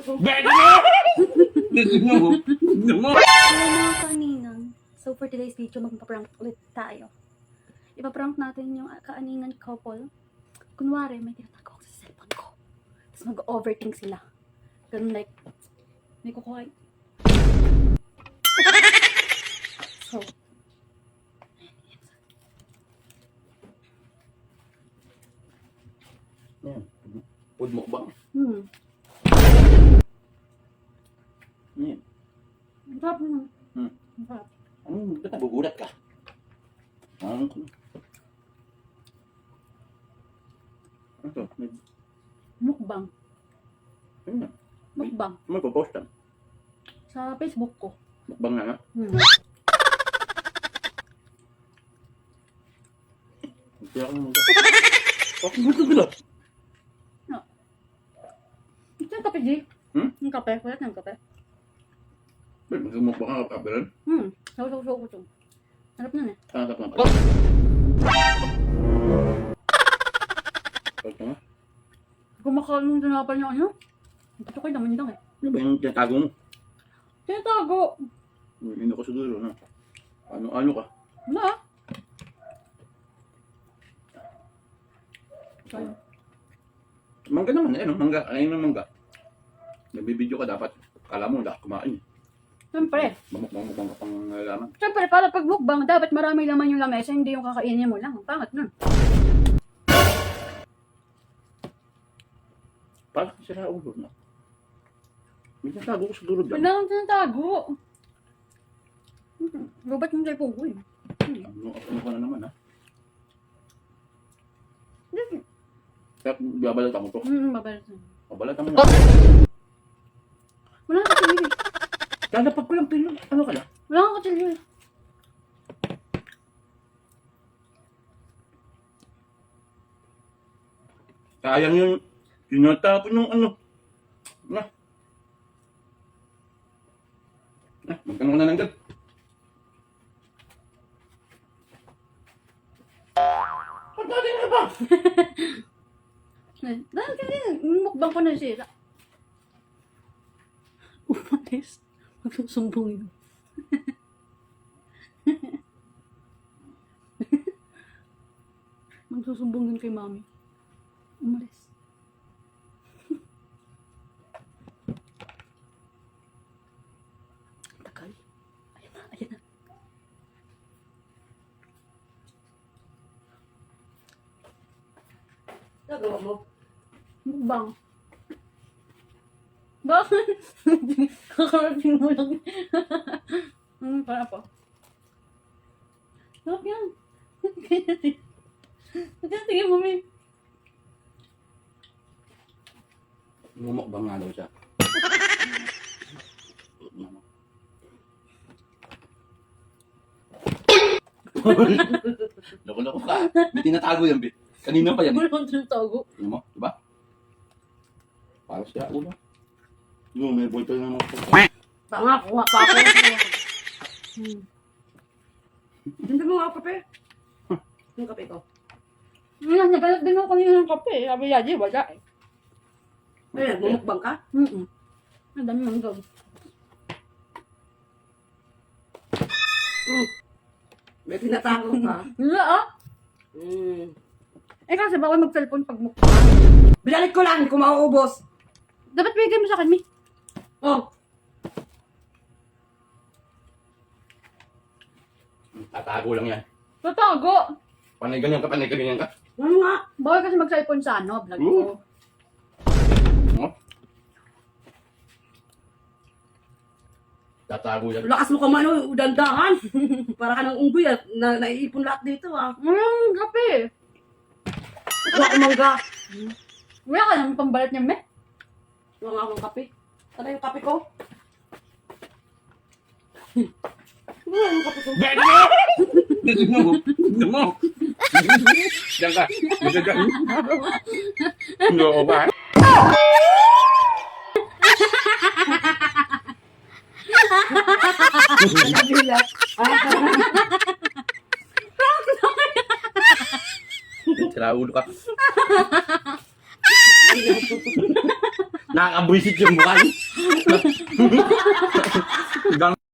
Bego mo! Bego mo! Bego mo! Hello mga kaaningan. So for today's video, magpa-prank ulit tayo. Ipaprank natin yung kaaningan couple. Kunwari, may tinatago ako sa cellphone ko. Tapos mag-overthink sila. Ganun like, may kukuha. So, Yan. Food mukbang. Yan. ang sarap naman. Hmm. Ang sarap. Ba't nagugulat ka? Ano ito? Mukbang. Ano? Mukbang. May post lang. Sa Facebook ko. Mukbang na nga. Kaya ako naman. Bakit mo ito bila? Ito yung kape, G. Yung kape. Kulat ng kape. Ba't magmukbang ka kapilan? Saw ko ito. Sarap nun eh. Hanap na pa. Ito nga. Kumakain ng tinapal niya ano? Ito kayo naman lang eh. Ano ba yung tinatago mo? Tinatago. Hindi ko siguro na. Ano ka? Wala ah. Kaya. Mangga naman eh, no? Mangga. Ayun ng mangga. Nagbibideo ka dapat. Kala mo, hindi ka kumain. Siyempre. Mamukbang ka pang laman. Siyempre, para pag mukbang, dapat marami laman yung lamesa, hindi yung kakainin mo lang. Ang pangat nun. Parang sira ulo na. May tinatago ko sa dulo dyan. Wala kang tinatago. Lubat yung cellphone ko eh. Ano ka na naman ha? Hindi. Kaya babalatan mo to. Babalat na. Babalatan mo na. Wala kang katilyo eh. Lalapag ko lang pilo. Ano ka na? Wala kang katilyo eh. Sayang yung tinatapon yung ano. Na. Magkano ka na lang dyan? Pagdali na ba? Dahil kasi mukbang ko na sila. Umalis. Magsusumbong yun. Magsusumbong yun kay mami. Umalis. Tagal. Ayan na, ayan na. Nagawa mo? Mukbang. Bakit? Kakarating mo lang. Para po. Sarap yan. Tingin mo, may. Mumukbang nga daw siya. Loko-loko ka. May tinatago yan, Bit. Kanina pa yan. Wala kang tinatago. Ano mo? Diba? Para siya ulo. Yung may boyfriend na mga Tanga, kuha pa ako. Hindi mo nga kape. Yung kape ko. Nagalat din ako kanina ng kape. Sabi Yaji, wala eh. Ayan, bumukbang ka? Ang dami ng gawin. May tinatago ka. Wala ah. Eh kasi bawal mag-cellphone pag mukbang. Binalik ko lang, kung mauubos. Dapat bigay mo sa akin, Mi. Oh, tatago lang yan. Tatago. Panay ganyan ka, panay ganyan ka. ano nga? Bawal kasi mag-cellphone sa ano, vlog ko. Oh. Tatago yan. Lakas mo ka man, dandahan. Para ka ng unggoy at naiipon lahat dito ah. Walang kape. Kuha ko mangga. Wala ka naman pambalat niya, Me. Kuha nga akong kape. Tara yung kape ko. Wala yung kape ko. Bego mo! Bego mo! Bego mo! Diyan ka. Diyan ka. Oo ba? Sira ulo ka. Nakakabwisit yung mukha niya.